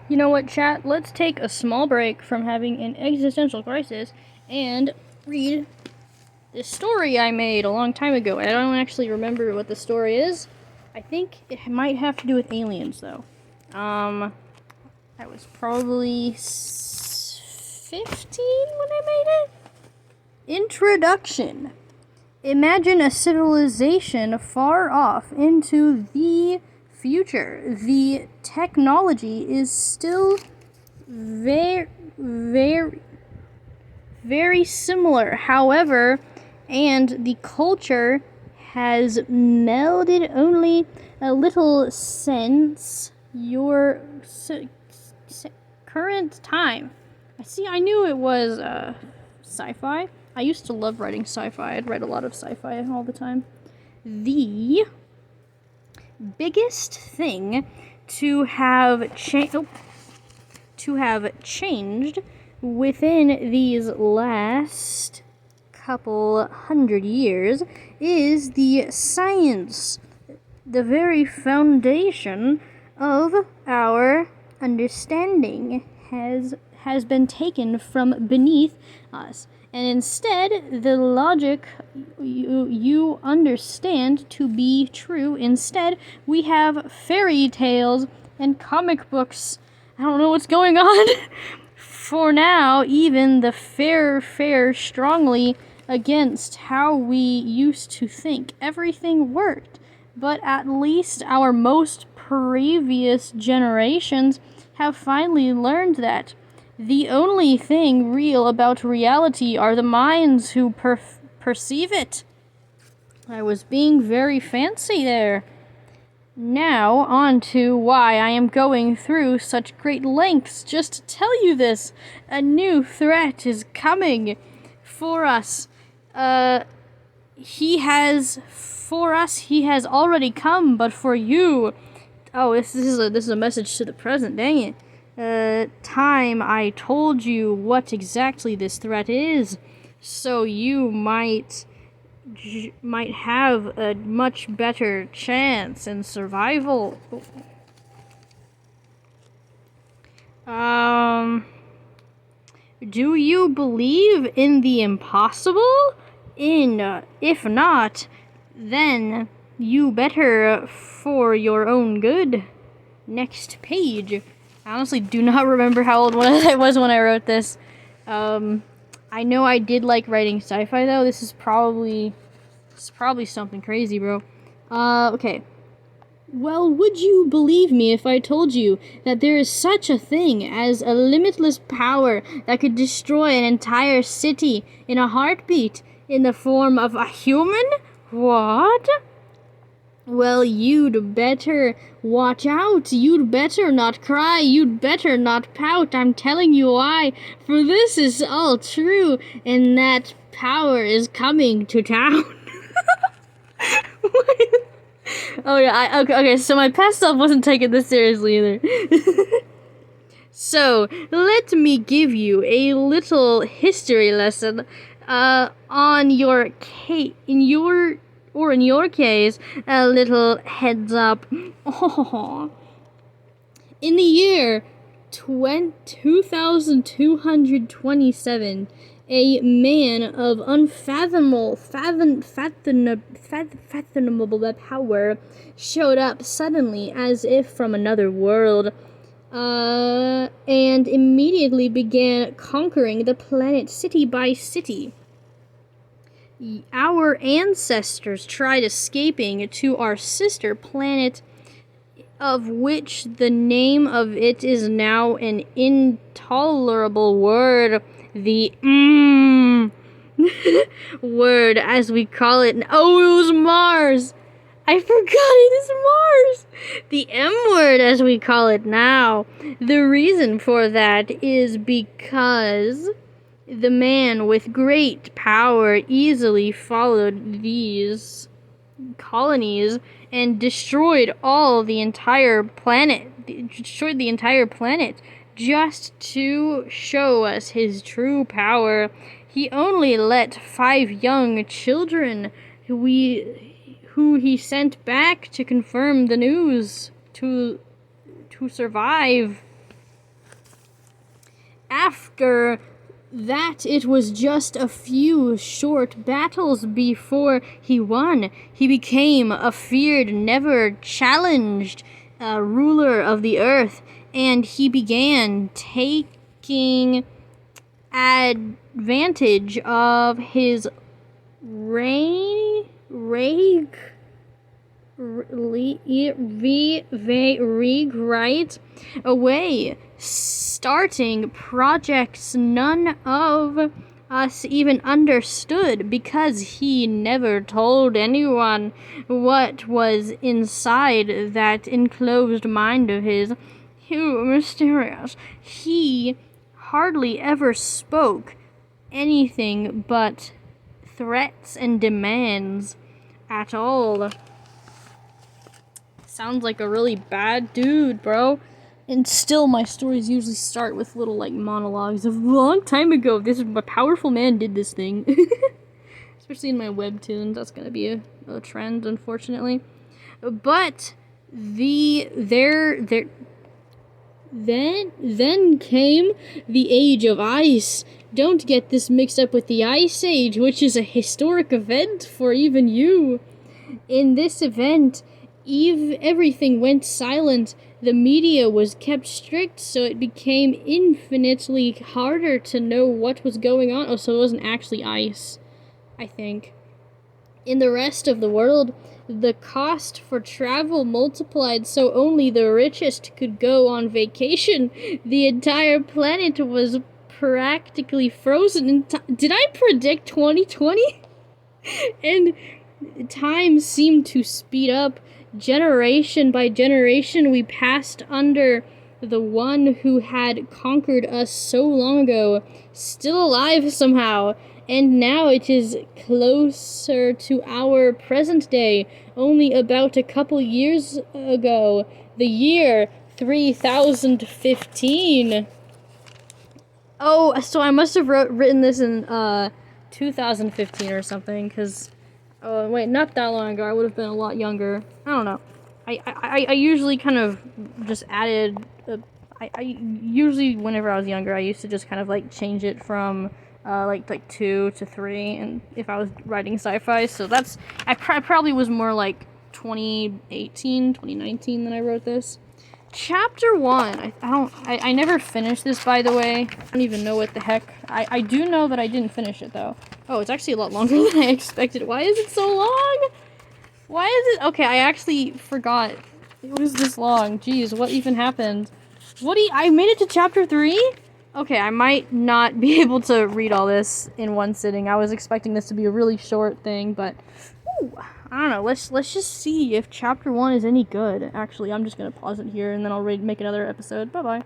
You know what, chat? Let's take a small break from having an existential crisis and read this story I made a long time ago. I don't actually remember what the story is. I think it might have to do with aliens, though. I was probably 15 when I made it. Introduction. Imagine a civilization far off into the future. The technology is still very similar, however, and the culture has melded only a little since your current time. I knew it was sci-fi. I used to love writing sci-fi. I'd write a lot of sci-fi all the time. The biggest thing to have changed within these last couple hundred years is the science. The very foundation of our understanding has been taken from beneath us, and instead the logic you understand to be true. Instead, we have fairy tales and comic books. I don't know what's going on. For now, even the fair strongly against how we used to think everything worked. But at least our most previous generations have finally learned that the only thing real about reality are the minds who perceive it. I was being very fancy there. Now, on to why I am going through such great lengths just to tell you this. A new threat is coming for us. He has already come, but for you... Oh, this is a message to the present, dang it. Time I told you what exactly this threat is, so you might have a much better chance in survival. Do you believe in the impossible? If not, then you better for your own good. Next page. I honestly do not remember how old I was when I wrote this. I know I did like writing sci-fi though. This is probably something crazy, bro. Okay. Well, would you believe me if I told you that there is such a thing as a limitless power that could destroy an entire city in a heartbeat in the form of a human? What? Well, you'd better watch out. You'd better not cry. You'd better not pout. I'm telling you why. For this is all true, and that power is coming to town. Oh yeah, okay, so my past self wasn't taking this seriously either. So, let me give you a little history lesson, on your in your case, a little heads up. In the year 2227, a man of unfathomable power showed up suddenly as if from another world, and immediately began conquering the planet city by city. Our ancestors tried escaping to our sister planet, of which the name of it is now an intolerable word. The word, as we call it. Oh, it was Mars. I forgot it is Mars. The M word, as we call it now. The reason for that is because the man with great power easily followed these colonies and destroyed the entire planet just to show us his true power. He only let 5 young children who he sent back to confirm the news to survive. after that, it was just a few short battles before he won. He became a feared, never challenged ruler of the earth, and he began taking advantage of his right away, starting projects none of us even understood, because he never told anyone what was inside that enclosed mind of his. Who mysterious. He hardly ever spoke anything but threats and demands at all. Sounds like a really bad dude, bro. And still, my stories usually start with little, monologues of a long time ago. This a powerful man did this thing. Especially in my webtoons, that's gonna be a trend, unfortunately. But then came the Age of Ice. Don't get this mixed up with the Ice Age, which is a historic event for even you. In this event, everything went silent. The media was kept strict, so it became infinitely harder to know what was going on. Oh, so it wasn't actually ice, I think. In the rest of the world, the cost for travel multiplied, so only the richest could go on vacation. The entire planet was practically frozen in time. Did I predict 2020? And time seemed to speed up. Generation by generation, we passed under the one who had conquered us so long ago, still alive somehow, and now it is closer to our present day. Only about a couple years ago, the year 3015. Oh, so I must have written this in 2015 or something, because oh, wait, not that long ago. I would have been a lot younger. I don't know. I usually kind of just added... I usually, whenever I was younger, I used to just kind of, change it from, 2 to 3, and if I was writing sci-fi. So that's... I probably was more like 2018, 2019 when I wrote this. Chapter 1. I never finished this, by the way. I don't even know what the heck. I do know that I didn't finish it, though. Oh, it's actually a lot longer than I expected. Why is it so long? Why is it... Okay, I actually forgot it was this long. Jeez, what even happened? I made it to chapter 3? Okay, I might not be able to read all this in one sitting. I was expecting this to be a really short thing, but... Ooh, I don't know. Let's just see if chapter 1 is any good. Actually, I'm just gonna pause it here, and then I'll make another episode. Bye-bye.